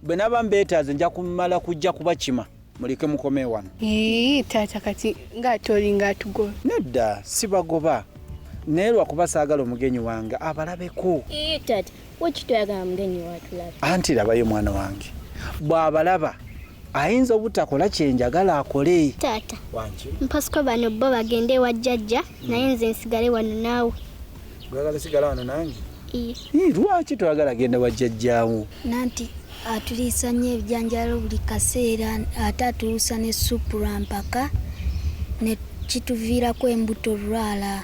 bwe naba mbeetaaze nja kumala kujja kubakima muleke mukome wano. Taata kati ng'atoli ng'atugoba. Nedda sibagoba naye lwakuba saagala omugenyi wange abalabeko. Taata wekitoyagala mugenyi watulaba. Anti labayo mwana wange bw'abalaba ayinza obutakola kyenjagala akole. Taata wangi mpasiko bano bo bagende ewa jjajja naye nze nsigale wano naawe. gwagala sigala wano nange? Lwaki toyagala genda wa jjajjaawo? Nanti atuliisa nnyo ebijanjaalo buli kaseera ate atuluusa ne supu lwa mpaka ne kituviirako embuto lwala.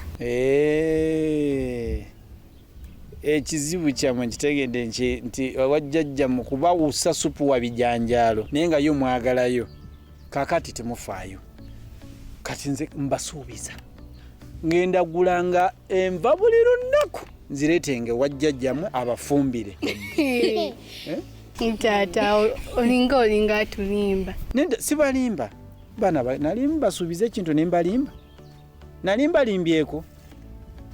Ekizibu kyammwe nkitegedde nti wajjajja mu kubawusa supu wa bijanjaalo naye nga yo mwagalayo kakati temufaayo. Kati nze mbasuubiza ngenda gulanga enva buli lunaku nzireetenge wajjajjammwe abafumbire. Taata olinga atulimba. Nedda sibalimba bana nali mbasuubiza ekintu ne mbalimba nali mbalimbyeko.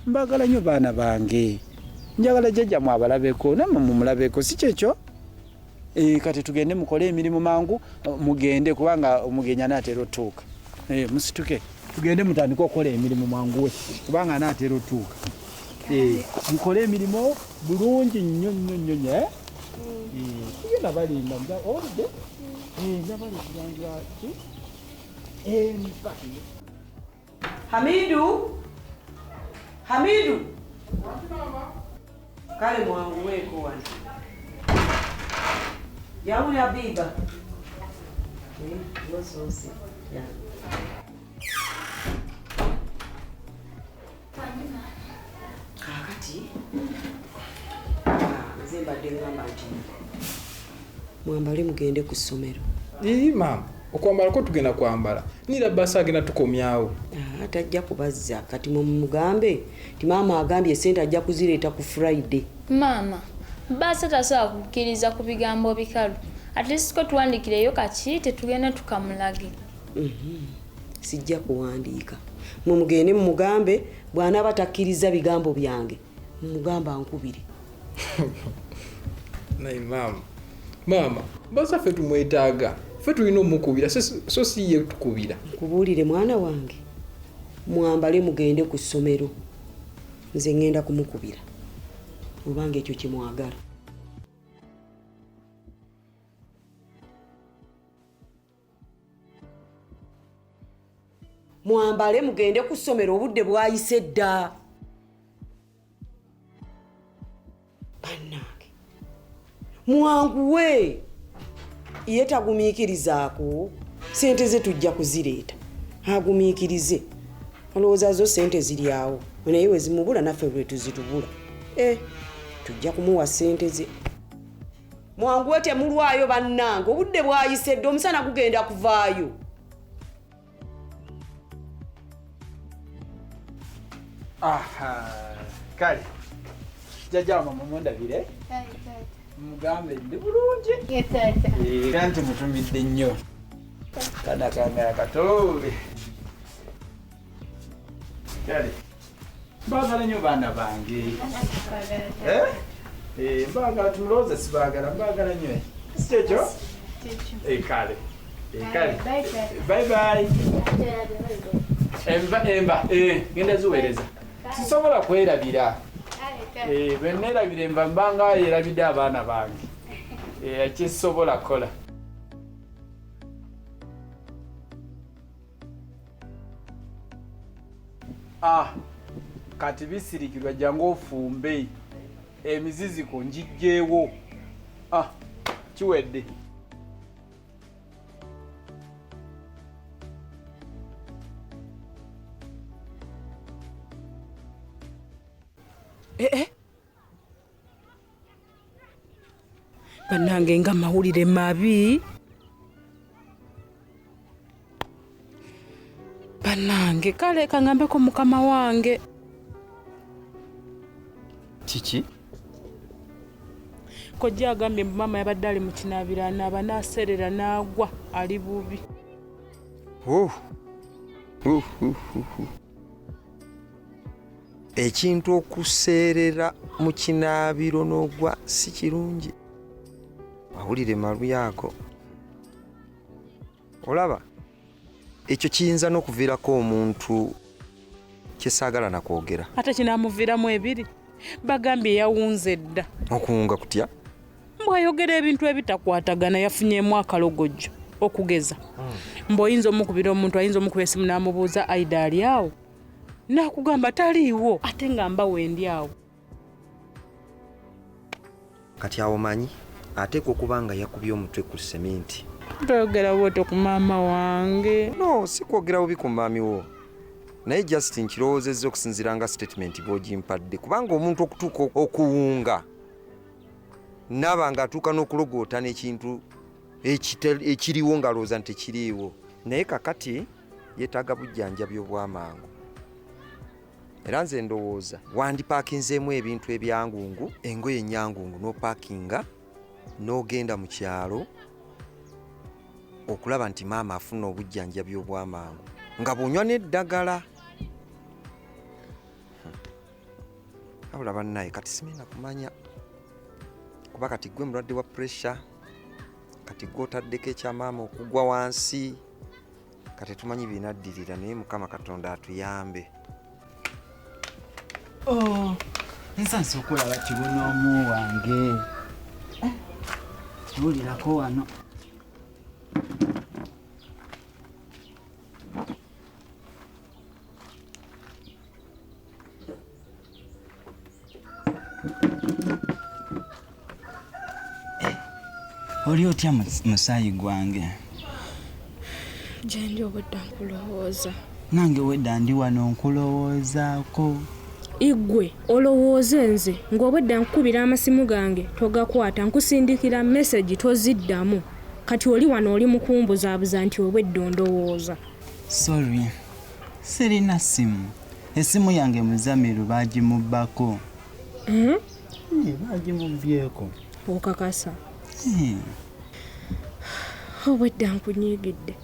Mbagala nnyo baana bange njagala jjajjammwe abalabeko nammwe mumulabeko si kyekyo. Kati tugende mukole emirimu mangu mugende kubanga omugenyi anaatera otuuka. Musituke tugende mutandike okukola emirimu manguwe kubanga anaatera otuuka. Mukole emirimu bulungi nnyo nnyo nnyo. Tugenda balimba oludde nabali kubanjira ki Hamidu kale mwangu weeko wano yawulira biba lososi kakati nze mbadde ngamba nti mwambale mugende ku ssomero. Maama okwambala ko tugenda kwambala nira basi agenda tukomyawo. Tajja kubazza kati mugambe ti maama agambye sente ajja kuzireeta ku Friday. Maama basi tasobola kukkiriza ku bigambo bikalu at least ko tuwandikireyo kaki tetugenda tukamulage. Sijja kuwandiika mugende mugambe bw'anaaba takkiriza bigambo byange mugamba nkubire. Naye maama basa ffe tumwetaaga ffe tulina omukubira so si ye tukubira. Nkubuulire mwana wange mwambale mugende ku ssomero nze ngenda kumukubira obanga ekyo kimwagala. Mwambale mugende ku ssomero obudde bwayise dda. Bannange mwanguwe ye tagumiikirizaako sente ze tujja kuzireeta agumiikirize olowooza zo sente ziri awo naye we zimubula naffe bwe tuzitubula tujja kumuwa sente ze. Mwanguwe temulwayo bannange obudde bwayise dda omusana gugenda kuvaayo. Kale jjajja mama mundabire mugambe ndi bulungi era nti mutumidde nnyo kana kange akatoobe. Kale mbagala nnyo baana bange mbagala tumulowooza sibaagala mbagala nnyo si kyekyo. Kale bye bye. Emba genda ziweereza sisobola kwerabira. Bwe neerabira enva mbanga yerabidde abaana bange ekisobola kukola. Kati bisirikirwa jangu ofumbe emiziziko njijjeewo. Kiwedde. Bannange nga mawulire mabi. Bannange kale kangambeko mukama wange. Kiki? Kojja agambye mama yabadde ali mu kinaabira naaba naaserera n'agwa ali bubi. Ekintu okuseerera mu kinaabiro n'ogwa si kirungi. awulire maluya ago. Olaba ekyo kiyinza n'okuviirako omuntu kyesaagala nakwogera. Ate kinaamuviiramu ebiri. Bagambye yawunze dda. Okuwunga kutya? Bw'ayogera ebintu ebitakwatagana yafunyeemu akalogojjo okugeza. Mbw'oyinza omukubira omuntu ayinza omukuba essimu n'amubuuza Aida ali awo. N'akugamba taliiwo ate nga mba wendi awo. Kati awo manyi ateekwa okuba nga yakubye omutwe ku sementi. Toyogera bw'otyo ku maama wange. No, si kwogera bubi ku maami wo. Naye Justin kirowoozezza okusinziira nga statement bw'ogimpadde kubanga omuntu okutuuka okuwunga naba nga atuuka n'okulogoota n'ekintu ekiriwo ng'alowooza nti tekiriiwo. Naye kakati yeetaaga bujjanjabi obw'amangu. Era nze ndowooza wandipaakinzeemu ebintu ebyangungu, engoye ennyangungu n'opaakinga n'ogenda mu kyalo okulaba nti maama afuna obujjanjabi obw'amangu nga bw'onywa n'eddagala. Abula bannaye kati simenya kumanya kuba kati gwe mulwadde wa pressure, kati gwe otaddeko ekya maama okugwa wansi, kati tumanyi binaddirira naye Mukama Katonda atuyambe. Nsansa okulaba kibunoomu wange. Tuwulirako wano. Oli otya musaayi gwange? Gyendi obudda nkulowooza. Nange wedda ndi wano nkulowoozaako. Igwe olowooze nze ng'obwedda nkukubira amasimu gange togakwata nkusindikira message toziddamu. Kati oli wano oli mukumbuzaabuza nti obwedda ondowooza. Sorry, sirina simu. Essimu yange Muzamiru baagimubbako. Baagimubbyeko. Okakasa. Obwedda nkunyiigidde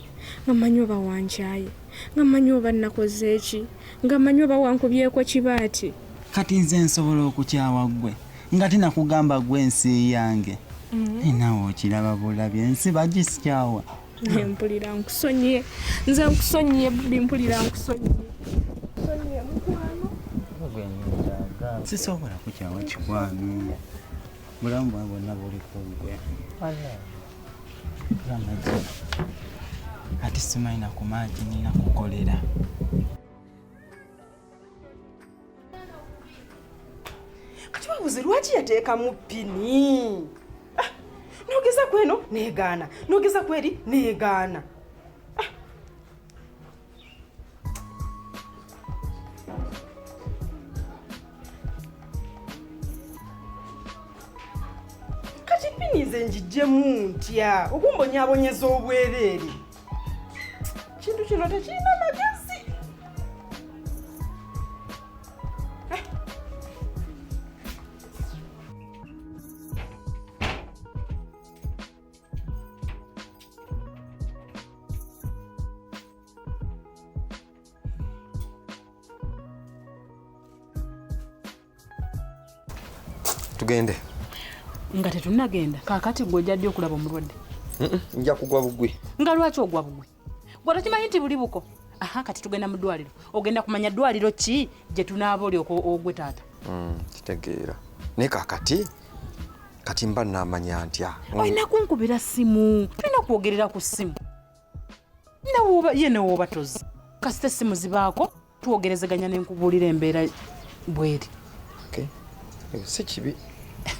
nga mmanyi oba wankyaye, nga mmanyi oba nakoze eki, nga mmanyi oba wankubyeko kibaati. Kati nze nsobola okukyawa ggwe nga tinakugamba ggwe ensi yange. Naawe okiraba bulabye ensi bagisikyawa. Mpulira nkusonyiye, nze nkusonyiye bbi, mpulira nkusonyiye. Nsonyiye mukwano. Sisobola kukyawa kikwano. Bulamu bwa bwonna buli ku ggwe. Ati simalina ku maagi nina kukolera. Kati wabuze lwaki yateekamu ppini? Nogeza kweno neegaana, nogeza kweri neegaana. Kati ppini nze njiggyemu ntya okumbonyaabonyeza obwereere. Kintu kino tekirina magezi. Tugende. Nga tetunnagenda kaakati gwe ojjadde okulaba omulwadde. Nja kugwa bugwi. Nga lwaki ogwa bugwi? Gwe tokimanyi nti buli buko. Kati tugenda mu ddwaliro. Ogenda kumanya ddwaliro ki gye tunaaba oli ogwe taata. Kitegeera. Naye kaakati kati mba naamanya ntya. Olina kunkubira ssimu. Tulina kwogerera ku ssimu. Ye newooba tozi. Kasita essimu zibaako twogerezeganya n'enkubuulira embeera bweri. Si kibi.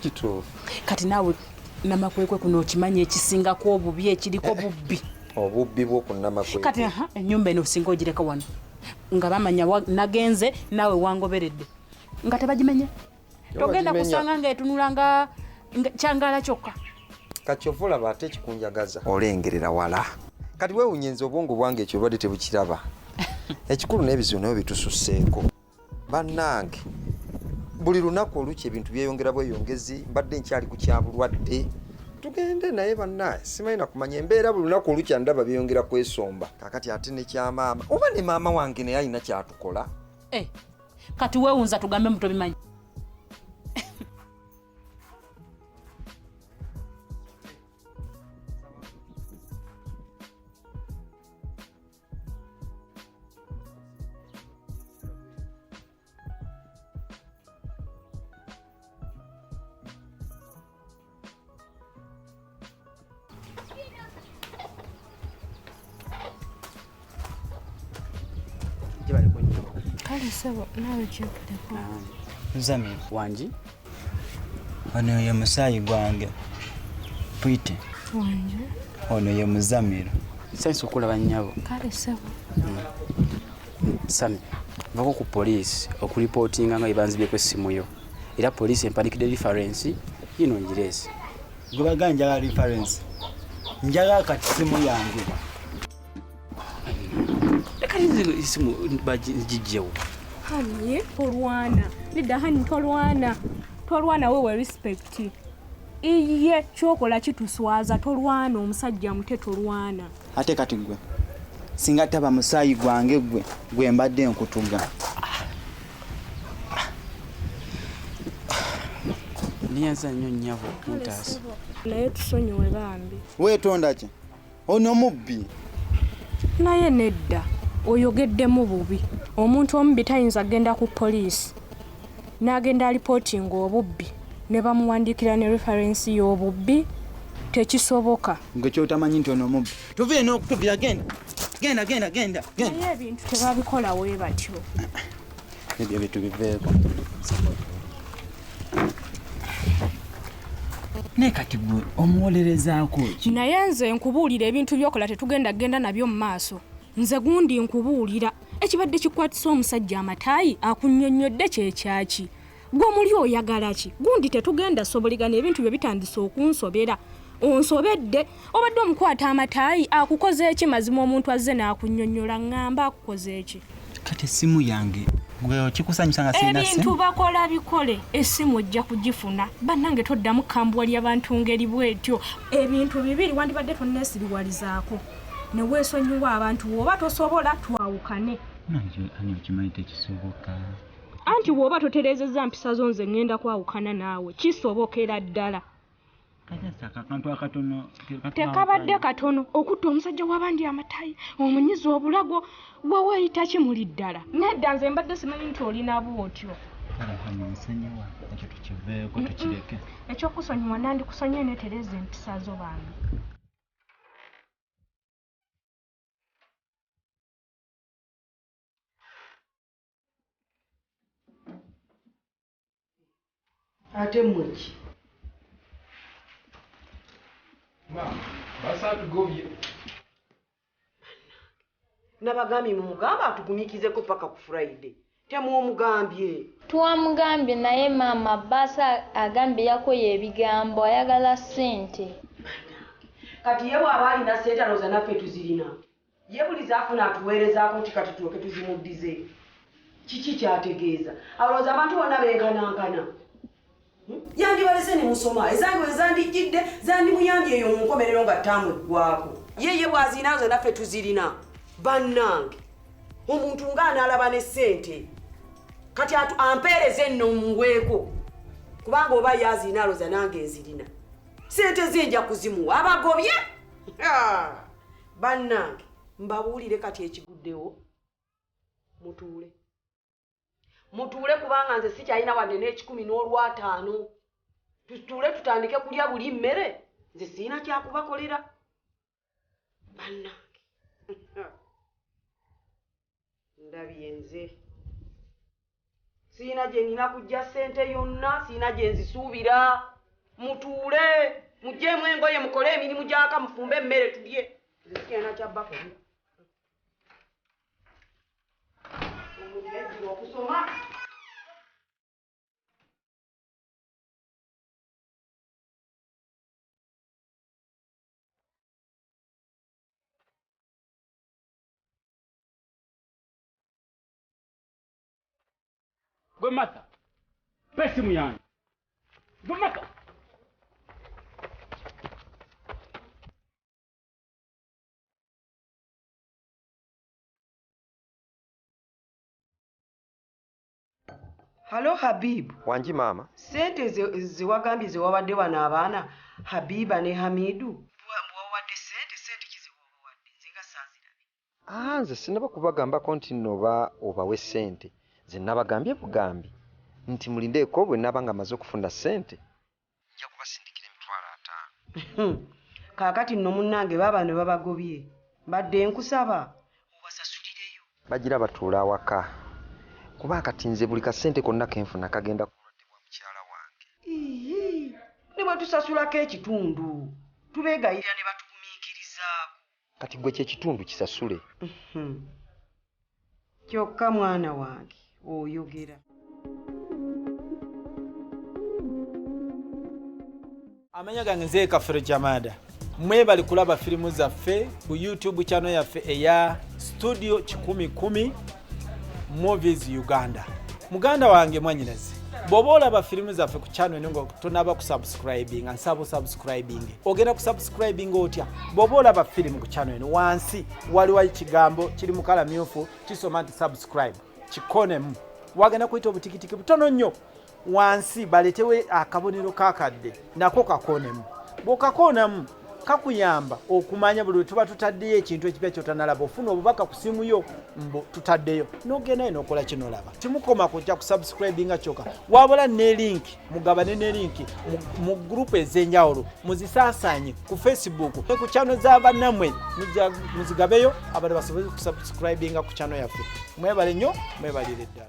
Kituufu. Kati naawe namakwekwe kuno okimanya ekisingako obubi ekiriko bubbi. Obubbi bw'okunnamakwekwe. Kati ennyumba eno osinga ogireka wano nga bamanya nagenze naawe wangoberedde nga tebagimenye. Togenda kusanga ng'etunula nga kyangala kyokka. Kati ova olaba ate ekikunjagaza olengerera wala. Kati weewunyenza obwongo bwange ekyo obadde tebukiraba. Ekikulu n'ebizibu nabyo bitususseeko. Bannange buli lunaku olukya ebintu byeyongera bweyongezi mbadde nkyali ku kyabulwadde. Tugende naye bannaye simanyi na kumanya embeera buli lunaku olukya ndaba byeyongera kwesomba. Kakati ate ne kyamaama oba ne maama wange naye alina kyatukola. Kati weewunza tugambe mu tobimanyi. gibale ko nnyo. Kale sebo nawe kyepuleko. Nzami wangi. Ono ye musaayi gwange. Pwite. Wangi. Ono ye Muzamiro. Sasa okulaba nnyabo. Kale sebo. Sami. Vako ku police okureportinga nga ibanzibyeko essimu yo. Era police empandikidde reference yino njiresi. Gwe njagala reference. Njagala kati simu yange. Lekani simu bajijjewo. Hani tolwana. Nida hani tolwana. Tolwana wewe respect. Iye chokola kituswaza tolwana omusajja mute tolwana. Ate kati gwe. Singa taba musaayi gwange gwe mbadde nkutuga. Niyanza nnyo nnyabo mutaasi. Naye tusonyiwe bambi. Weetonda ki? Ono mubbi. Naye nedda oyogeddemu bubi. Omuntu omubi tayinza genda ku poliisi. N'agenda reporting obubbi. Ne bamuwandiikira ne reference y'obubbi. Tekisoboka. Gwe kyotamanyi nti ono mubbi. Tuvire n'okutuvira genda. Genda. Naye ebintu tebabikola we batyo. Ebyo bitu biveeko. Ne kati gwe omuwolerezaako ki? Naye nze nkubuulira ebintu byokola tetugenda nabyo mu maaso. Nze gundi nkubuulira ekibadde kikwatisa omusajja amataayi akunnyonnyodde kyekyaki. Gwe muli oyagala ki? Gundi tetugenda soboligana ebintu bye bitandise okunsobera. Onsobedde obadde omukwata amataayi akukoze eki mazima omuntu azze n'akunnyonnyola ngamba akukoze eki. Kati essimu yange gwe okikusanyusa nga sina ssimu. Ebintu bakola bikole essimu ojja kugifuna. Bannange toddamu kambwa ly'abantu ngeri bwetyo. Ebintu bibiri wandibadde tonneesiriwalizaako. Ne weesonyiwa abantu oba tosobola twawukane. Ani okimanyi tekisoboka. Anti bw'oba totereezezza mpisa zo nze ŋŋenda kwawukana naawe kisobokera ddala. Tekabadde katono okutta omusajja w'abandi amataayi omunyiza obulago gwe weeyita kimuli ddala. Nedda nze mbadde simanyi nti olina bwotyo. Ekyokusonyiwa nandikusonyiye neetereeza empisa zo bambi. Ate mweki. Basa tugobye. Nabagambye mumugamba atugumikizeko paka ku Friday. Temwomugambye. Twamugambye naye maama basa agambye yakoye ebigambo ayagala ssente. Kati ye bw'aba alina ssente alowooza naffe tuzirina. Ye buli zaafuna atuweerezaako nti kati tulyoke tuzimuddize. Kiki kyategeeza? Alowooza abantu bonna benkanankana. Yandibalese ne musoma ezange ezandijjidde zandimuyambye eyo mu nkomerero nga ttaamu eggwako. Ye bw'azirina zo naffe tuzirina. Bannange omuntu ng'anaalaba ne ssente kati ampeereze nno mmuweeko kubanga oba yazirina alowooza nange enzirina. Ssente zinja kuzimuwa abagobye. Bannange mbabuulire kati ekiguddewo mutuule. Mutuule kubanga nze sikyalina wadde n'ekikumi n'olwataano. Tutuule tutandike kulya buli mmere. Nze sirina kyakubakolera. Bannange. Ndabye nze. Sirina gye nina kujja ssente yonna, sirina gye nzisuubira. Mutuule. Muggyemu engoye mukole emirimu gyaka mufumbe emmere tulye. Nze sikyalina kyabbakolera. Omuntu okusoma. Gwe Martha, pe simu yange. Gwe Martha. Halo Habibu. Wangi maama. Sente ziwagambye ziwabadde wano abaana Habiba ne Hamidu. Bwawadde sente kiziwawadde zinga saazirabe. Nze sinaba kubagambako nti nno obawe ssente. Nze nabagambye bugambi nti mulindeeko bwe naba nga maze okufuna ssente nja kubasindikira emitwalo 5. Kaakati nno munnange baba ne babagobye. Badde nkusaba obasasulireyo. bagira batuula awaka kuba akatinze buli kasente konna kenfuna kagenda kulwadibwa mukyala wange. Ne bwe tusasulako ekitundu tubeegayirira ne batugumiikirizaako. Kati gwe kyekitundu kisasule. Kyokka mwana wange oyogera. Amanya gange nze Kafero Jamada. Mwebali kulaba filimu zaffe ku YouTube channel yaffe eya Studio 1010 Movies Uganda. Muganda wange mwanyinaze. Bwoba olaba filimu zaffe ku channel ngo tonaba ku subscribing ansabo subscribing. Ogenda ku subscribing otya. Bwoba olaba filimu ku channel wansi waliwo ekigambo kiri mu kala myufu kisoma nti subscribe. Kikonemu. Wagenda kuyita obutikitiki butono nnyo. Wansi baletewe akabonero kakadde nako kakonemu. Bwokakonamu kakuyamba okumanya buli tuba tutaddeyo ekintu ekipya kyotanalaba ofuna obubaka ku simu yo mbo tutaddeyo n'ogenda n'okola kino laba. Timukoma kujja ku subscribinga kyokka wabula ne link mugabane ne link mu group ez'enjawulo muzisaasaanye ku Facebook ku channel z'abannamwe muzigabeyo abantu basobole ku subscribinga ku channel yaffe. Mwebale nnyo mwebalire ddala.